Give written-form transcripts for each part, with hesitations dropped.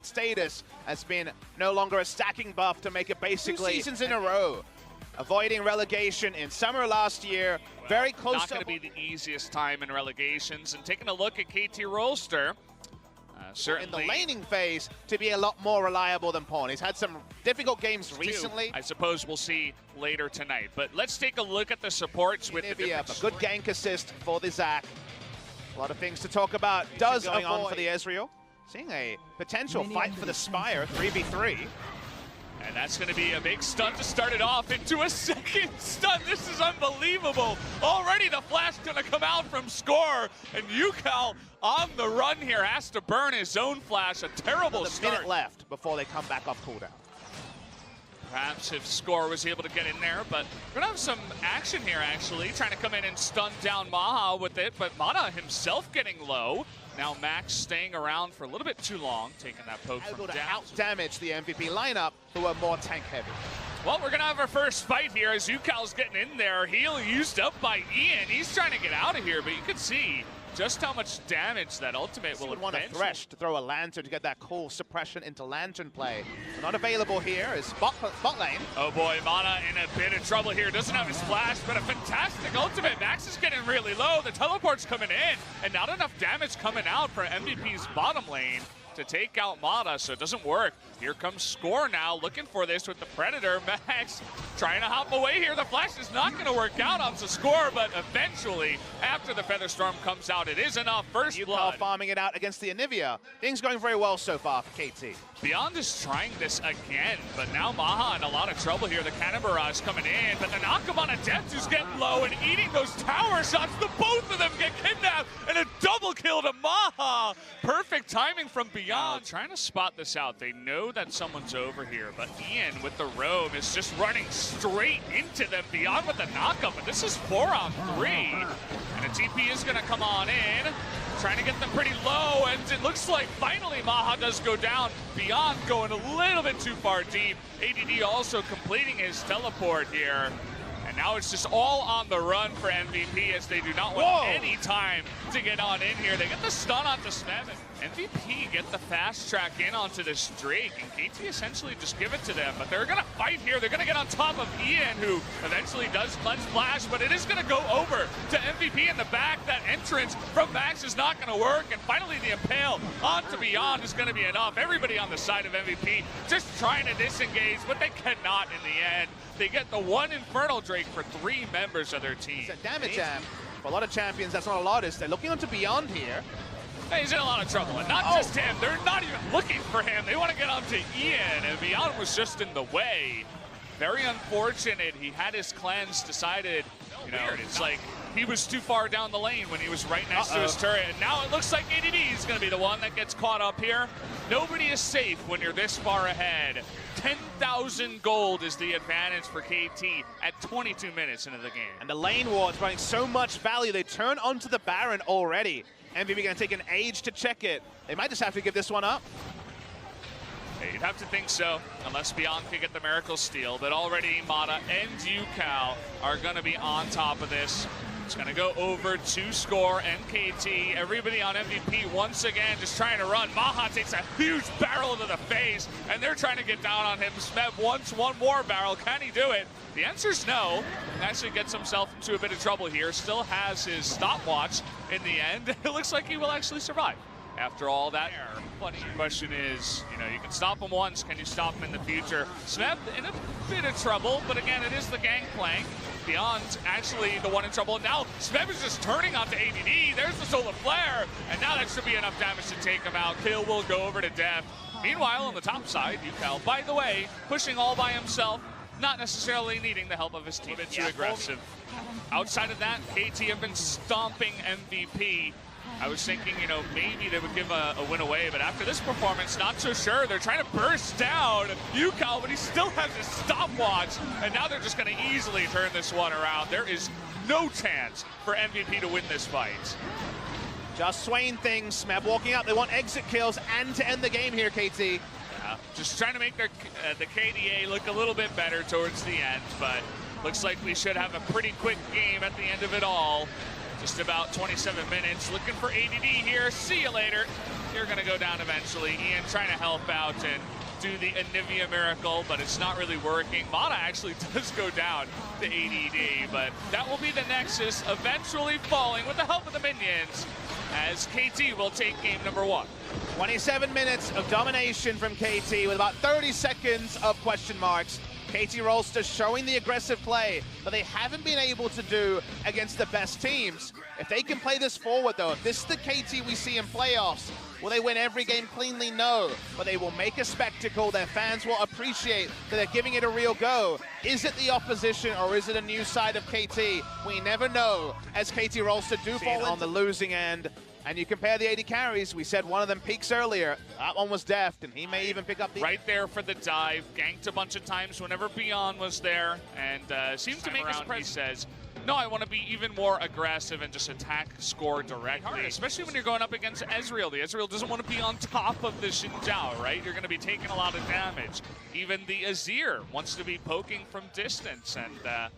status has been no longer a stacking buff to make it basically 2 seasons in a row. Avoiding relegation in summer last year, very close not going to be the easiest time in relegations. And taking a look at KT Rolster, certainly in the laning phase to be a lot more reliable than Pawn. He's had some difficult games recently. I suppose we'll see later tonight. But let's take a look at the supports with the difference. A good gank assist for the Zac. A lot of things to talk about. Does going on for the Ezreal. Seeing a potential fight for the Spire, 3v3. And that's going to be a big stun to start it off into a second stun. This is unbelievable. Already the flash going to come out from Score. And UCAL on the run here has to burn his own flash. A terrible start. A minute left before they come back off cooldown. Perhaps if Score was able to get in there, but we're going to have some action here, actually. Trying to come in and stun down Maha with it, but Mana himself getting low. Now Max staying around for a little bit too long, taking that poke from down. Out-damage the MVP lineup, who are more tank-heavy. Well, we're going to have our first fight here as UCAL's getting in there. Heal used up by Ian. He's trying to get out of here, but you can see just how much damage that ultimate will want a Thresh to throw a Lantern to get that cool suppression into Lantern play. So not available here is bot lane. Oh boy, Mana in a bit of trouble here. Doesn't have his flash, but a fantastic ultimate. Max is getting really low. The teleport's coming in, and not enough damage coming out for MVP's bottom lane to take out Mana, so it doesn't work. Here comes Score now, looking for this with the Predator. Max trying to hop away here. The flash is not going to work out on the Score, but eventually, after the Feather Storm comes out, it is enough. First blood. Farming it out against the Anivia. Things going very well so far for KT. Beyond is trying this again, but now Maha in a lot of trouble here. The Cannon Barrage coming in, but the knock-up on Adept who's getting low and eating those tower shots. The both of them get kidnapped, and a double kill to Maha. Perfect timing from Beyond. Trying to spot this out. They know that someone's over here, but Ian with the roam is just running straight into them. Beyond with the knockup, but this is 4-on-3. And a TP is going to come on in, trying to get them pretty low, and it looks like finally Maha does go down. Beyond going a little bit too far deep. ADD also completing his teleport here. And now it's just all on the run for MVP as they do not want any time to get on in here. They get the stun onto Smeb. MVP get the fast track in onto this Drake, and KT essentially just give it to them. But they're going to fight here. They're going to get on top of Ian, who eventually does cleanse flash, but it is going to go over to MVP in the back. That entrance from Max is not going to work, and finally the Impale onto Beyond is going to be enough. Everybody on the side of MVP just trying to disengage, but they cannot in the end. They get the one Infernal Drake for 3 members of their team. It's a damage amp. For a lot of champions, that's not a lot. They're looking onto Beyond here. He's in a lot of trouble, and not just him. They're not even looking for him. They want to get onto Ian, and Beyond was just in the way. Very unfortunate. He had his cleanse decided, you know, it's like he was too far down the lane when he was right next to his turret. And now it looks like ADD is going to be the one that gets caught up here. Nobody is safe when you're this far ahead. 10,000 gold is the advantage for KT at 22 minutes into the game. And the lane war is running so much value. They turn onto the Baron already. MVP going to take an age to check it. They might just have to give this one up. Hey, you'd have to think so, unless Beyond can get the Miracle Steal. But already Mana and UCAL are going to be on top of this. It's going to go over to Score and KT. Everybody on MVP once again just trying to run. Maha takes a huge barrel to the face, and they're trying to get down on him. Smeb wants one more barrel. Can he do it? The answer's no. He actually gets himself into a bit of trouble here. Still has his stopwatch in the end. It looks like he will actually survive. After all that, funny question is, you know, you can stop him once, can you stop him in the future? Smeb in a bit of trouble, but again, it is the gangplank. Beyond actually the one in trouble. Now Smeb is just turning onto ADD. There's the Solar Flare, and now that should be enough damage to take him out. Kill will go over to Death. Meanwhile, on the top side, UCAL, by the way, pushing all by himself, not necessarily needing the help of his team. A bit too aggressive. Outside of that, KT have been stomping MVP. I was thinking, you know, maybe they would give a win away, but after this performance, not so sure. They're trying to burst down UCAL, but he still has his stopwatch, and now they're just going to easily turn this one around. There is no chance for MVP to win this fight. Just Swain things. Smeb walking up. They want exit kills and to end the game here, KT. Yeah, just trying to make their the KDA look a little bit better towards the end, but looks like we should have a pretty quick game at the end of it all. Just about 27 minutes. Looking for ADD here. See you later. you're going to go down eventually. Ian trying to help out and do the Anivia miracle, but it's not really working. Mata actually does go down to ADD, but that will be the Nexus eventually falling with the help of the minions as KT will take game number 1. 27 minutes of domination from KT with about 30 seconds of question marks. KT Rolster showing the aggressive play that they haven't been able to do against the best teams. If they can play this forward though, if this is the KT we see in playoffs, will they win every game cleanly? No, but they will make a spectacle. Their fans will appreciate that they're giving it a real go. Is it the opposition or is it a new side of KT? We never know as KT Rolster do fall on the losing end. And you compare the 80 carries, we said one of them peaks earlier. That one was deft, and he may even pick up the... Right there for the dive, ganked a bunch of times whenever Beyond was there, and seemed to make his presence. He says, no, I want to be even more aggressive and just attack score directly, especially when you're going up against Ezreal. The Ezreal doesn't want to be on top of the Xin Zhao, right? You're going to be taking a lot of damage. Even the Azir wants to be poking from distance, and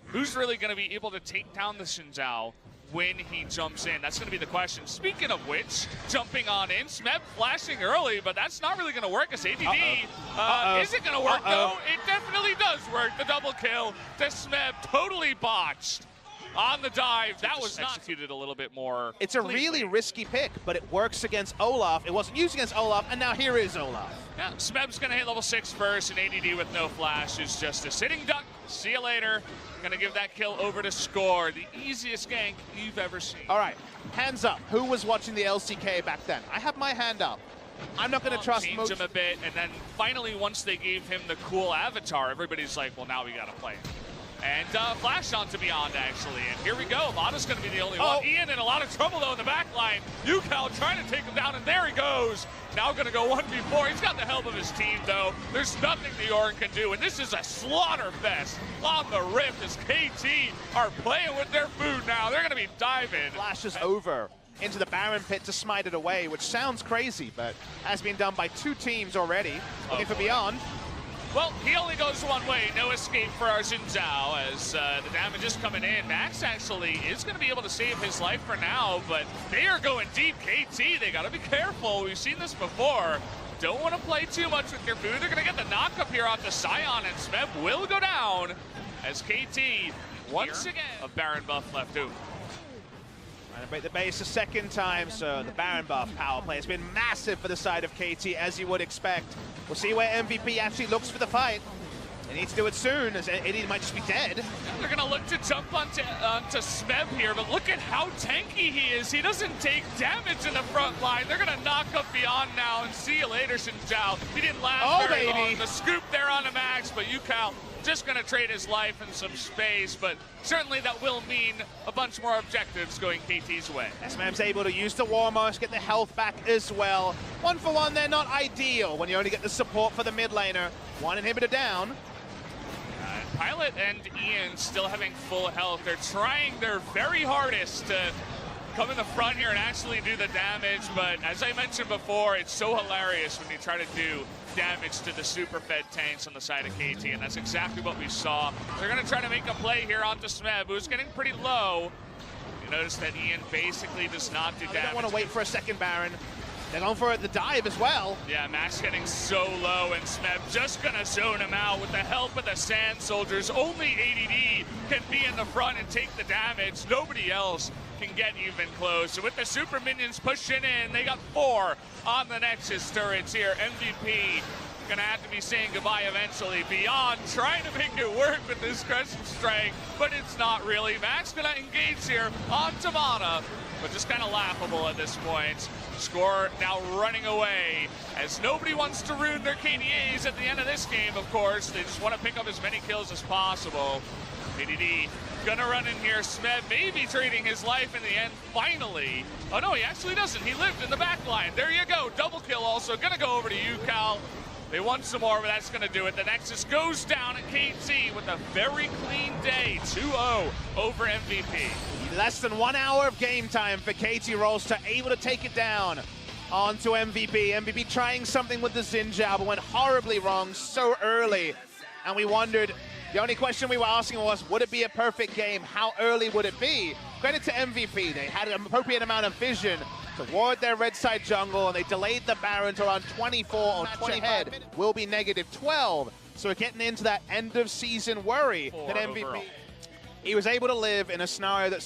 who's really going to be able to take down the Xin Zhao when he jumps in? That's going to be the question. Speaking of which, jumping on in, Smeb flashing early, but that's not really going to work as ADD. Is it going to work, though? It definitely does work. The double kill to Smeb, totally botched on the dive. That was not executed a little bit more. It's a really risky pick, but it works against Olaf. It wasn't used against Olaf, and now here is Olaf. Yeah, Smeb's going to hit level 6 first, and ADD with no flash is just a sitting duck. See you later. Going to give that kill over to Score. The easiest gank you've ever seen. All right, hands up. Who was watching the LCK back then? I have my hand up. I'm not going to trust change him a bit, and then finally, once they gave him the cool avatar, everybody's like, well, now we got to play him. And flash on to Beyond, actually. And here we go. Mata's going to be the only one. Ian in a lot of trouble, though, in the back line. Yukal trying to take him down, and there he goes. Now going to go 1v4. He's got the help of his team, though. There's nothing the Orn can do, and this is a slaughter fest on the Rift as KT are playing with their food now. They're going to be diving. Flashes over into the Baron pit to smite it away, which sounds crazy, but has been done by 2 teams already. Looking for Beyond. Well, he only goes one way. No escape for our Xin Zhao as the damage is coming in. Max actually is going to be able to save his life for now, but they are going deep. KT, they got to be careful. We've seen this before. Don't want to play too much with your food. They're going to get the knock-up here onto Sion, and Smeb will go down as KT, once again, a Baron buff left over. Trying to break the base a second time, so the Baron buff power play has been massive for the side of KT, as you would expect. We'll see where MVP actually looks for the fight. They need to do it soon, as Eddie might just be dead. They're going to look to jump onto Smeb here, but look at how tanky he is. He doesn't take damage in the front line. They're going to knock up Beyond now, and see you later, Xin Zhao. He didn't last very long. The scoop there on the Max, but Yukal just going to trade his life and some space, but certainly that will mean a bunch more objectives going KT's way. SMM's able to use the Warmost, get the health back as well. 1 for 1, they're not ideal when you only get the support for the mid laner. 1 inhibitor down. Pilot and Ian still having full health. They're trying their very hardest to come in the front here and actually do the damage, but as I mentioned before, it's so hilarious when you try to do damage to the super fed tanks on the side of KT, and that's exactly what we saw. They're going to try to make a play here onto Smeb, who's getting pretty low. You notice that Ian basically does not do damage. They don't want to wait for a second Baron. They're going for the dive as well. Yeah, Max getting so low, and Smeb just going to zone him out with the help of the Sand Soldiers. Only ADD can be in the front and take the damage. Nobody else can get even close. So with the super minions pushing in, they got 4 on the Nexus turrets here. MVP gonna have to be saying goodbye eventually. Beyond trying to make it work with this Crescent Strike, but it's not really. Max gonna engage here on Tamana, but just kind of laughable at this point. Score now running away as nobody wants to ruin their KDAs at the end of this game, of course. They just want to pick up as many kills as possible. ADD gonna run in here. Smeb maybe trading his life in the end, finally. Oh no, he actually doesn't. He lived in the back line. There you go, double kill also. Gonna go over to Yukal. They want some more, but that's gonna do it. The Nexus goes down at KT with a very clean day. 2-0 over MVP. Less than 1 hour of game time for KT Rolster, able to take it down onto MVP. MVP trying something with the Xin Zhao, but went horribly wrong so early. And we wondered, the only question we were asking was, would it be a perfect game? How early would it be? Credit to MVP, they had an appropriate amount of vision to ward their red side jungle, and they delayed the Baron to around 24 or 20 ahead. Will be -12, so we're getting into that end of season worry that MVP. He was able to live in a scenario that